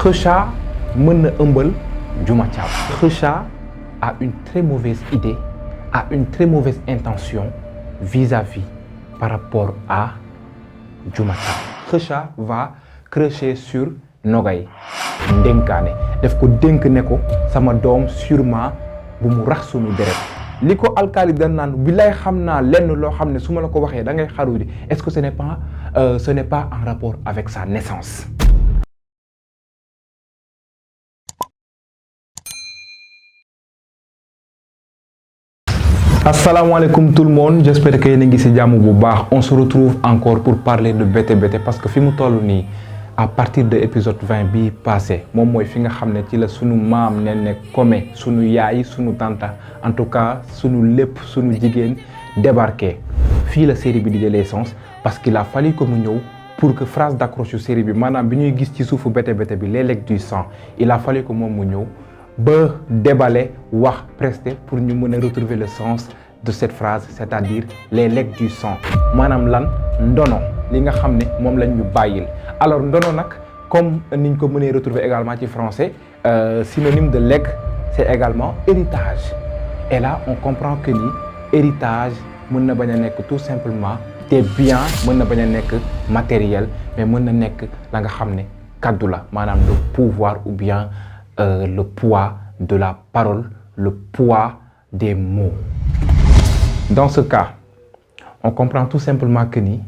Kheucha mën na ëmbal Diouma Thiam. Kheucha a une très mauvaise idée, a une très mauvaise intention vis-à-vis par rapport à Diouma Thiam. Kheucha va cracher sur Nogay ndénkaane def ko dénk ne ko sama doom sûrement bu mu rax sunu deret li ko alkaali dan naan bi lay xam naa lenn loo xam ne su ma la ko waxee da ngay xaru di est-ce que ce n'est pas en rapport avec sa naissance. Asalaamaaleykum tout le monde, j'espère que yéen a ngi ci jàmm bu baax. On se retrouve encore pour parler de BTBT parce que fi mu toll nii à partir de épisode 20 bi passé moom mooy fi nga xam ne ci la sunu maam ne Komé sunu yaay sunu tanta en tout cas sunu lépp sunu jigéen débarqué fii la série bi di jëlee sens parce qu'il a fallu que mu ñëw pour que phrase d'accroche yu série bi maanaam bi ñuy gis ci suufu BTBT bi les legs du sang il a fallu que moom mu ñëw ba déballer wax prester pour ñu mën a retrouver le sens de cette phrase c'est-à-dire les legs du sang maanaam lan ndono li nga xam ne moom lañ ñu bàyyil. Alors ndono nag comme niñ ko mënee retrouver également ci français synonyme de legs c'est également héritage et là on comprend que ni héritage mën na bañ a nekk tout simplement des biens mën na bañ a nekk matériel mais mën na nekk la nga xam ne kaddu la maanaam le pouvoir ou bien le poids de la parole, le poids des mots. Dans ce cas, on comprend tout simplement que ni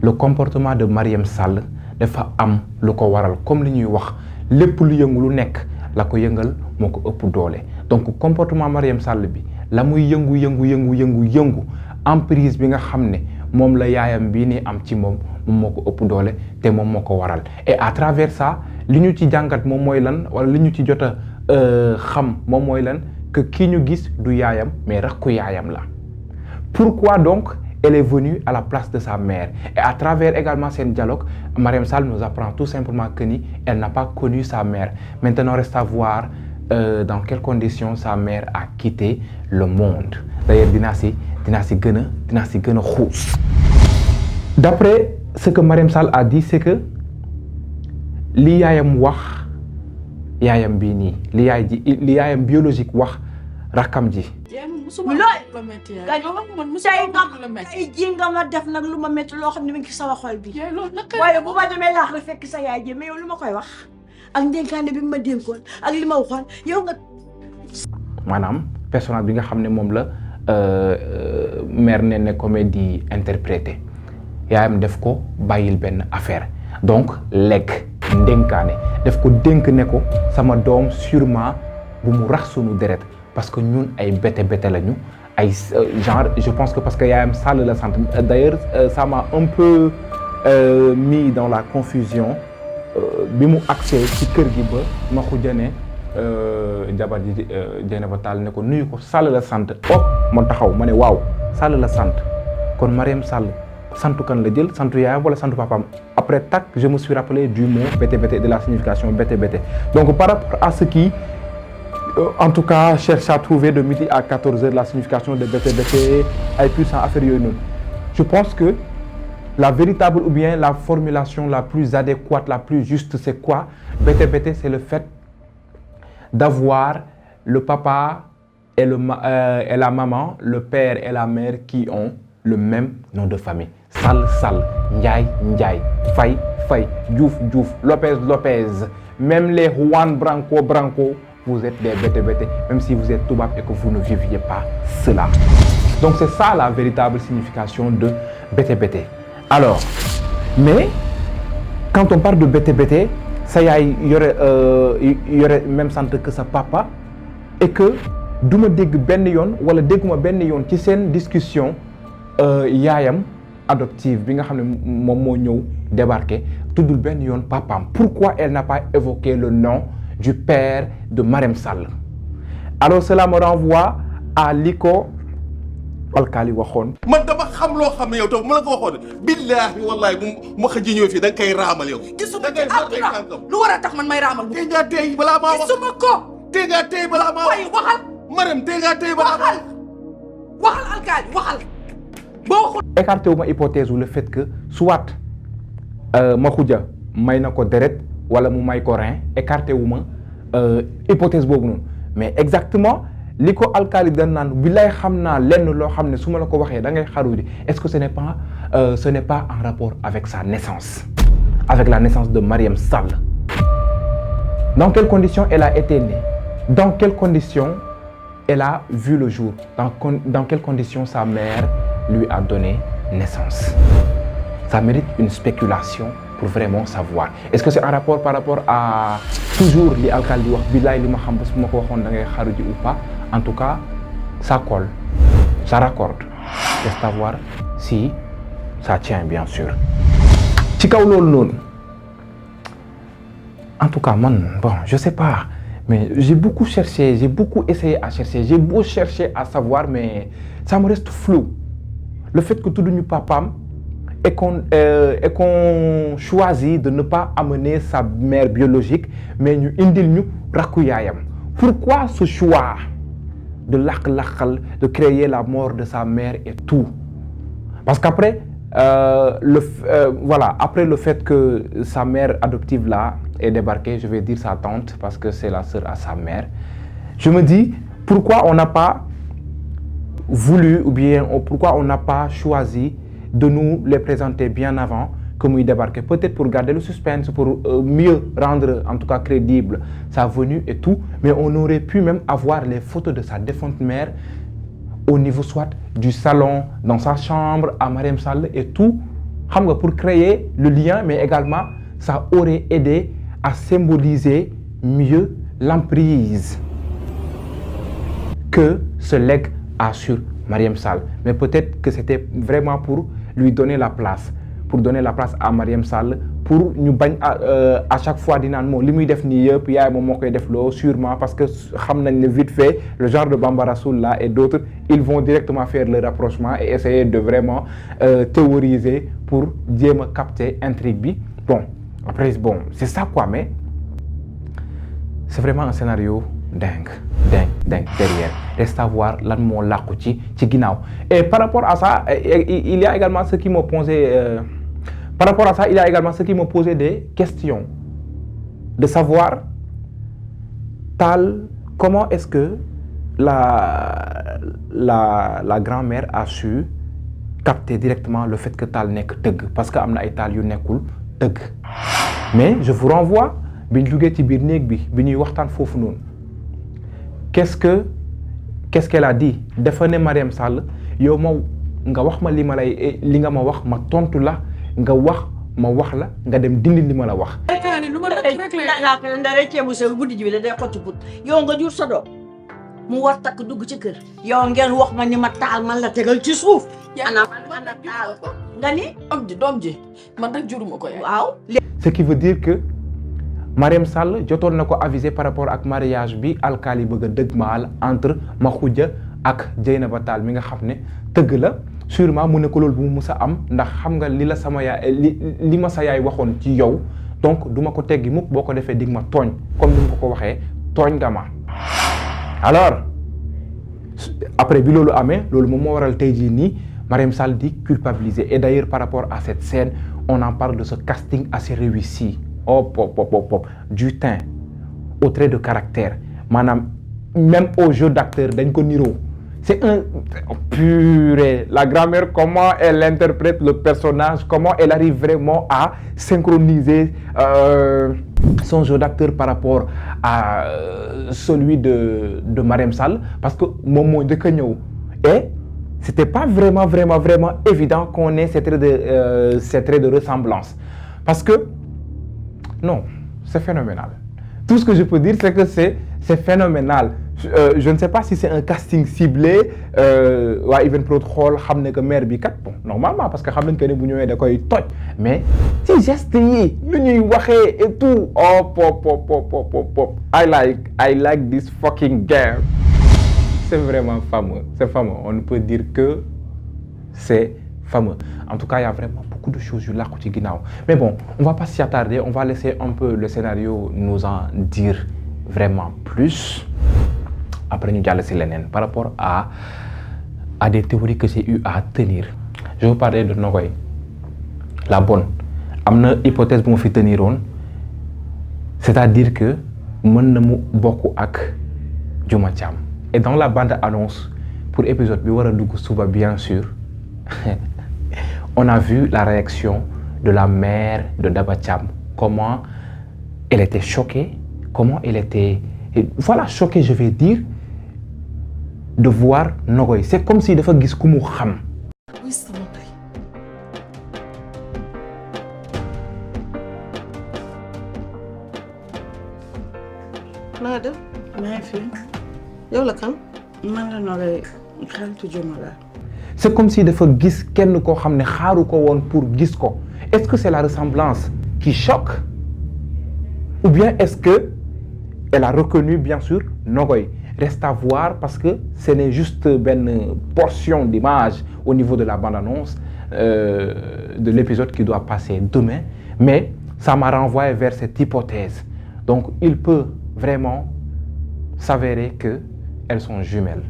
le comportement de Mariam Sall dafa am lu ko waral comme li ñuy wax lépp lu yëngu lu nekk la ko yëngal moo ko ëpp doole donc comportement Mariam Sall bi la muy yëngu emprise bi nga xam ne moom la yaayam bii ni am ci moom moo ko ëpp doole te moom moo ko waral et à travers ça li ñu ci jàngat moom mooy lan wala li ñu ci jot a xam moom mooy lan que kii ñu gis du yaayam mais rakku yaayam la. Pourquoi donc elle est venue à la place de sa mère et à travers également seen dialogue Mariam Sall nous apprend tout simplement que ni elle n'a pas connu sa mère. Maintenant reste à voir dans quelles conditions sa mère a quitté le monde. D'ailleurs dinaa si gën a xuus. D'après ce que Mariam Sall a dit c'est que li yaayam wax yaayam bii nii li yaayam biologique wax rakam ji. ay ji nga ma def nag lu ma métti loo xam ne mi ngi sama xol bi waaye bu ma demee laax la fekk sa yaay ji mais yow lu ma koy wax ak ndénkaane bi ma dénkoon ak li ma waxoon yow nga. maanaam personnage bi nga xam ne moom la mère ne comédie interprété yaayam def ko bàyyil benn affaire donc lekk ndénkaane def ko dénk ne ko sama doom sûrement bu mu rax sunu deret parce que ñun ay BTBT lañu ay genre je pense que parce que yaayam Sall la sant d'ailleurs ça m'a un peu mis dans la confusion bi mu accès ci kër gi ba ma xujane jabar ji Dieynaba Tall ne ko nuyu ko Sall la sant ma taxaw ma ne waaw Sall la sant kon Mariam Sall santu kan la jël santu yaayam wala santu papaam après tac je me suis rappelé du mot BTBT de la signification BTBT donc par rapport à ce qui en tout cas cherche à trouver de midi à 14h la signification de BTBT ay puissant affaire yooyu noonu je pense que la véritable ou bien la formulation la plus adéquate la plus juste c'est quoi BTBT c'est le fait d'avoir le papa et la maman le père et la mère qui ont le même nom de famille Sall Ndiaye Faye Diouf Lopez même les Juan Branco vous êtes des BTBT même si vous êtes toubab et que vous ne viviez pas cela donc c'est ça la véritable signification de BTBT alors mais quand on parle de BTBT sa yaay yore même sant que sa papa et que duma dégg benn yoon wala dégguma benn yoon ci seen discussion yaayam adoptive bi nga xam ne moom moo ñëw débarqué tuddul benn yoon papaam pourquoi elle n'a pas évoqué le nom du père de Mariam Sall alors cela me renvoie à li ko alkaali waxoon. man dama xam loo xam ne yow taw ma la ko waxoon billaahi wallaahi bu ma xëj ñëw fii da nga koy raamal yow. gisuma ci àdduna lu war a tax man may raamal. tey ngaa tey balaa maa wax gisuma ko. tey ngaa tey balaa maa wax waxal. Mariam tey ngaa tey balaa maa waxal alkaali waxal. boo waxul. écarté wu ma hypothèse ou le fait que soit Makhoudia may na ko deret wala mu may ko rein écarté wu ma hypothèse boobu noonu mais exactement li ko alkaali dañ naan bi lay xam naa lenn loo xam ne su ma la ko waxee da ngay xaru di est-ce que ce n'est pas en rapport avec sa naissance avec la naissance de Mariam Sall. Dans quelles conditions elle a été née? Dans quelles conditions elle a vu le jour? Dans quelles conditions sa mère lui a donné naissance? Ça mérite une spéculation pour vraiment savoir. Est-ce que c'est un rapport par rapport à toujours li alkaali di wax billaay li ma xam ba su ma ko waxoon da ngay xaru ji ou pas? En tout cas, ça colle, ça raccorde. Reste à voir si ça tient bien sûr. Ci kaw loolu noonu. En tout cas, man, bon, je sais pas, mais j'ai beaucoup cherché, j'ai beaucoup essayé à chercher, j'ai beau chercher à savoir, mais ça me reste flou. Le fait que tout de nous papam et qu'on choisit de ne pas amener sa mère biologique, mais nous indil nous rakuyayam. Pourquoi ce choix de de créer la mort de sa mère et tout? Parce qu'après, voilà, après le fait que sa mère adoptive là est débarquée, je vais dire sa tante parce que c'est la sœur à sa mère, je me dis pourquoi on n'a pas voulu ou bien pourquoi on n'a pas choisi de nous les présenter bien avant que muy débarquer, peut-être pour garder le suspense, pour mieux rendre en tout cas crédible sa venue et tout, mais on aurait pu même avoir les photos de sa défunte mère au niveau soit du salon, dans sa chambre, à Mariam Sall et tout, pour créer le lien, mais également ça aurait aidé à symboliser mieux l'emprise que ce legs a sur Mariam Sall. Mais peut-être que c'était vraiment pour lui donner la place, pour donner la place à Mariam Sall, pour ñu bañ à chaque fois di naan moom li muy def nii yëpp yaay moom moo koy def loo sûrement parce que xam nañ ne vite fait le genre de Bamba Rassoul là et d'autres ils vont directement faire le rapprochement et essayer de vraiment théoriser pour jéem a capter intrigue bi. Bon après bon c'est ça quoi, mais c'est vraiment un scénario dingue derrière. Reste à voir lan moo làqu ci ginnaaw. Et par rapport à ça il y a également ce qui m'a posé par rapport à ça, il y a également ceux qui m'ont posé des questions de savoir Tall, comment est-ce que la grand-mère a su capter directement le fait que Tall nekk tëgg parce que am na ay Tall yu nekkul tëgg. Mais je vous renvoie bi ñu jógee ci biir néeg bi ñuy waxtaan foofu noonu. Qu'est-ce qu'elle a dit? Dafa ne Mariam Sall yow ma nga wax ma li nga ma wax ma tontu la. Nga wax ma wax la nga dem dindi li ma la wax. lu ma rek ndare ceebu sew guddi ji bi la day xotti put yow nga jur sa doom mu war takk dugg ci kër yow ngeen wax ma ni ma taal man la tegal ci suuf ana taal ko nga ni doom ji man rek juruma ko waaw. Ce qui veut dire que Mariam Sall jotoon na ko aviser par rapport ak mariage bi alkaali bëgg a dëgmaal entre Makhoudia ak Dieynaba Tall mi nga xam ne tëgg la. Sûrement mu ne ko loolu bu mu mus a am ndax xam nga li la sama yaay li ma sa yaay waxoon ci yow donc du ma ko teggi mukk boo ko defee dig ma tooñ comme ni ma ko waxee tooñ nga ma. Alors après bi loolu amee loolu moom moo waral tey jii nii Mariam Sall di culpabiliser et d'ailleurs par rapport à cette scène on en parle de ce casting assez réussi du teint au trait de caractère maanaam même au jeu d'acteur dañ ko niroo. C'est un purée. La grand-mère, comment elle interprète le personnage, comment elle arrive vraiment à synchroniser son jeu d'acteur par rapport à celui de Mariam Sall. Parce que Momo de Kenyo. Et c'était pas vraiment évident qu'on ait ces traits de ressemblance. Parce que, non, c'est phénoménal. Tout ce que je peux dire, c'est que c'est phénoménal. Je ne sais pas si c'est un casting ciblé waa Evenprod xool xam ne que mère bi kat bon normalement parce que xam nañ que ne bu ñëwee da koy toj mais ci geste yi lu ñuy waxee et tout I like this fucking game. C'est vraiment fameux, c'est fameux. On ne peut dire que c'est fameux. En tout cas, il y a vraiment beaucoup de choses yu làqu ci ginnaaw. Mais bon, on va pas s'y attarder, on va laisser un peu le scénario nous en dire vraiment plus. Après ñu jàll ci leneen par rapport à des théories que j'ai eu à tenir. Je vous parlais de Nogoy la bonne am na hypothèse bu ma fi teniroon c'est-à-dire que mën na mu bokk ak Diouma Thiam. Et dans la bande-annonce pour épisode bi war a dugg suba bien sûr on a vu la réaction de la mère de Daba Thiam, comment elle était choquée, comment elle était choquée je vais dire de voir Nogoy. C'est comme si dafa gis ku mu xam. Oui, sama ndey. naa def. maa ngi fi. yow la kan. man la Nogoy xaritu Diouma la. C'est comme si dafa gis kenn koo xam ne xaaru ko woon pour gis ko. Est-ce que c'est la ressemblance qui choque? Ou bien est-ce que elle a reconnu bien sûr Nogoy? Reste à voir parce que ce n'est juste une portion d'image au niveau de la bande-annonce de l'épisode qui doit passer demain. Mais ça m'a renvoyé vers cette hypothèse. Donc il peut vraiment s'avérer qu'elles sont jumelles.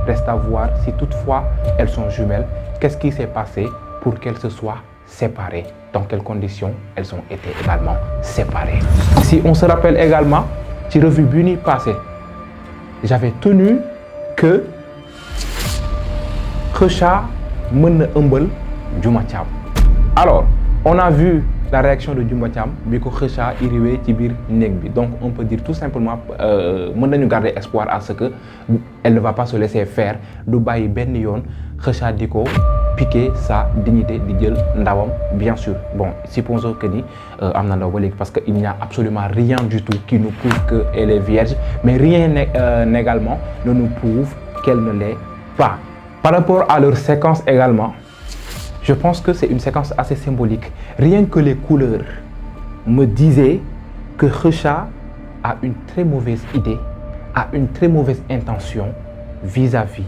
Reste à voir si toutefois elles sont jumelles. Qu'est-ce qui s'est passé pour qu'elles se soient séparées? Dans quelles conditions elles ont été également séparées? Si on se rappelle également, ci revue bi ñuy passé, j'avais tenu que Kheucha mën na ëmbal Diouma Thiam. Alors, on a vu la réaction de Diouma Thiam bi ko Kheucha iriwee ci biir néeg bi. Donc, on peut dire tout simplement mën nañu garder espoir à ce que elle ne va pas se laisser faire du bàyyi benn yoon Kheucha di ko piquer sa dignité di jël ndawam bien sûr. Bon, supposons que ni am na ndaw ba léegi parce que il n'y a absolument rien du tout qui nous prouve qu'elle est vierge, mais rien également ne nous prouve qu'elle ne l'est pas. Par rapport à leur séquence également, je pense que c'est une séquence assez symbolique. Rien que les couleurs me disaient que Kheucha a une très mauvaise idée, a une très mauvaise intention vis-à-vis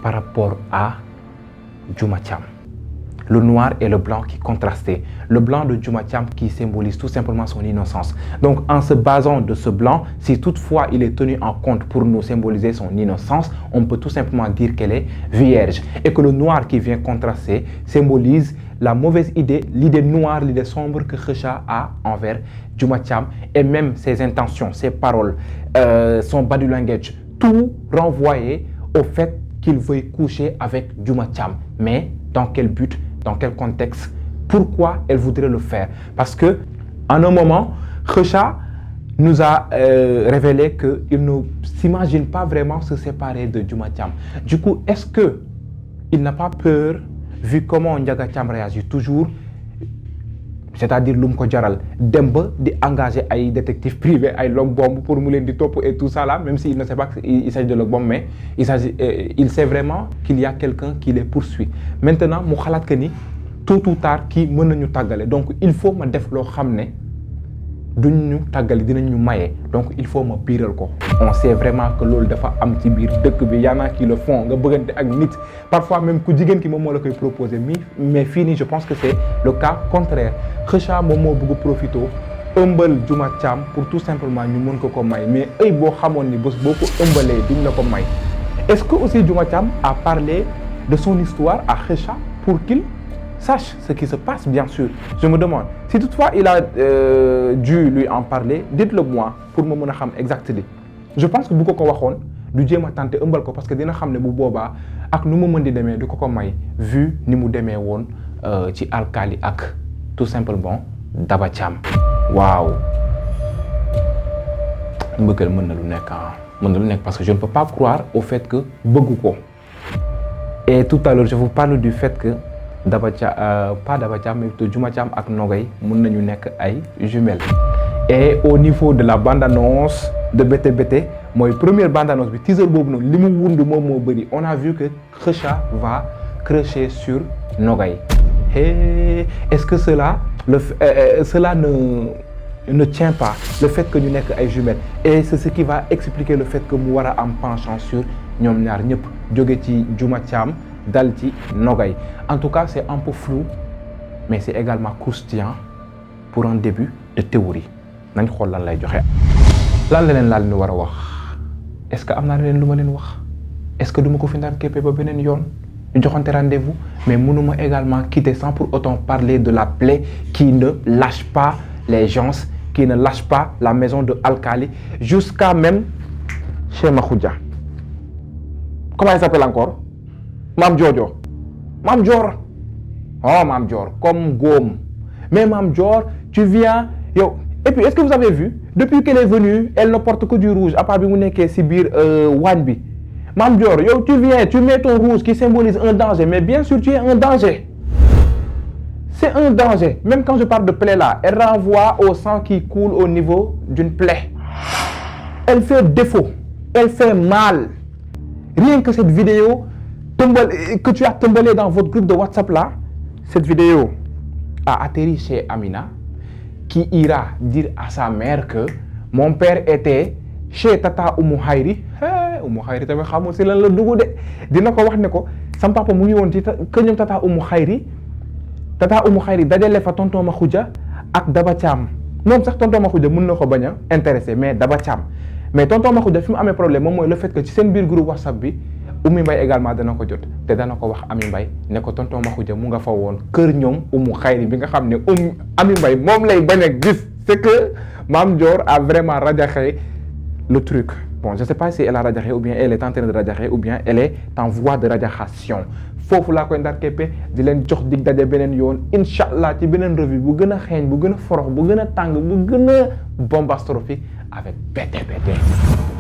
par rapport à Diouma Thiam. Le noir et le blanc qui contrastaient. Le blanc de Diouma Thiam qui symbolise tout simplement son innocence. Donc en se basant de ce blanc, si toutefois il est tenu en compte pour nous symboliser son innocence, on peut tout simplement dire qu'elle est vierge. Et que le noir qui vient contraster symbolise la mauvaise idée, l'idée noire, l'idée sombre que Kheucha a envers Diouma Thiam. Et même ses intentions, ses paroles, son body language, tout renvoyé au fait qu'il veuille coucher avec Diouma Thiam. Mais dans quel but, dans quel contexte, pourquoi elle voudrait le faire? Parce que en un moment, Kheucha nous a révélé qu'il ne s'imagine pas vraiment se séparer de Diouma Thiam. Du coup, est-ce qu'il n'a pas peur, vu comment Ndiaga Thiam réagit toujours, c'est-à-dire lu mu ko jaral dem ba di engager ay détectives privés ay log bomb pour mu leen di topp et tout ça là, même s'il ne sait pas qu'il s'agit de log bomb, mais il sait vraiment qu'il y a quelqu'un qui les poursuit. Maintenant mu xalaat que ni tôt ou tard kii mën nañu tàggale, donc il faut ma def loo xam ne duñ ñu tàggale dinañ ñu maye, donc il faut ma biiral ko. On sait vraiment que loolu dafa am ci biir dëkk bi, y en a qui le font, nga bëggante ak nit parfois même ku jigéen ki moom moo la koy proposer mais fii nii je pense que c'est le cas contraire. Kheucha moom moo bëgg profité ëmbal Diouma Thiam pour tout simplement ñu mën ko may, mais ay boo xamoon ni bés boo ko ëmbalee duñ la ko may. Est-ce que aussi Diouma Thiam a parlé de son histoire à Kheucha pour qu'il sache ce qui se passe, bien sûr? Je me demande si toutefois il a dû lui en parler, dites-le moi pour me mën a xam exactement. Je pense que bu ko waxoon du jéem a tenter ëmbal ko parce que dina xam ne bu boobaa ak nu mu mën di demee du ko may vu ni mu demee woon ci alkali ak tout simplement Daba Thiam. Waaw mbëggeel mën na lu nekk mën na lu nekk parce que je ne peux pas croire au fait que bëggu ko. Et tout à l'heure je vous parle du fait que Daba Thiam pas Daba Thiam mais Diouma Thiam ak Nogoy mën nañu nekk ay jumelles. Et au niveau de la bande-annonce de Bété Bété mooy première bande-annonce bi teaser boobu noonu li mu wund moom moo bëri. On a vu que Kheucha va cracher sur Nogoy. Et est-ce que cela ne tient pas, le fait que ñu nekk ay jumelles, et c'est ce qui va expliquer le fait que mu war a am penchant sur ñoom ñaar ñëpp jóge ci Diouma Thiam dal ci Nogoy. En tout cas c'est un peu flou mais c'est également croustillant pour un début de théorie. nañ xool lan lay joxe. lan la leen laal ñu war a wax est-ce que am naa leen lu ma leen wax est-ce que du ma ko fi ndar képpee ba beneen yoon ñu joxante rendez-vous, mais mënuma également quitter sans pour autant parler de la plaie qui ne lâche pas les gens qui ne lâche pas la maison de Alkali jusqu'à même chez Makhoudia. Comment elle s'appelle encore? Mam Jojo. Mam Dior. Oh, Mam Dior, comme Gom. Mais Mam Dior, tu viens... Yo. Et puis, est-ce que vous avez vu? Depuis qu'elle est venue, elle ne porte que du rouge, à part que Sibir Wanbi. Mam Dior, yo, tu viens, tu mets ton rouge qui symbolise un danger, mais bien sûr, tu es un danger. C'est un danger. Même quand je parle de plaie là, elle renvoie au sang qui coule au niveau d'une plaie. Elle fait défaut. Elle fait mal. Rien que cette vidéo que tu as tombée dans votre groupe de WhatsApp là, cette vidéo a atterri chez Amina, qui ira dire à sa mère que mon père était chez Tata Oumou Khayri. Oumou Khayri tamit xamul si lan la dugg de dina ko wax ne ko sam papa mu ngi woon ci kër ñoom Tata Oumou Khayri dajale fa tonton Makhoudia ak Daba Thiam moom sax tonton Makhoudia mën na ko bañ a intéressé mais Daba Thiam mais tonton Makhoudia fi mu amee problème moom mooy le fait que ci seen biir groupe WhatsApp bi Oumy Mbaye également dana ko jot te dana ko wax Ami Mbaye ne ko tonton Makhoudia mu nga fa woon kër ñoom Oumou Khayri bi nga xam ne Ami Mbaye moom lay bañ a gis. C'est que Mam Dior a vraiment rajaxe le truc. Bon, je ne sais pas si elle a rajaxe ou bien elle est en train de rajaxe ou bien elle est en voie de rajaxation. Foofu laa koy ndar keppe di leen jox dig daje beneen yoon incha allah ci beneen revue bu gën a xeeñ bu gën a forox bu gën a tàng bu gën a bombastrophique avec BTBT.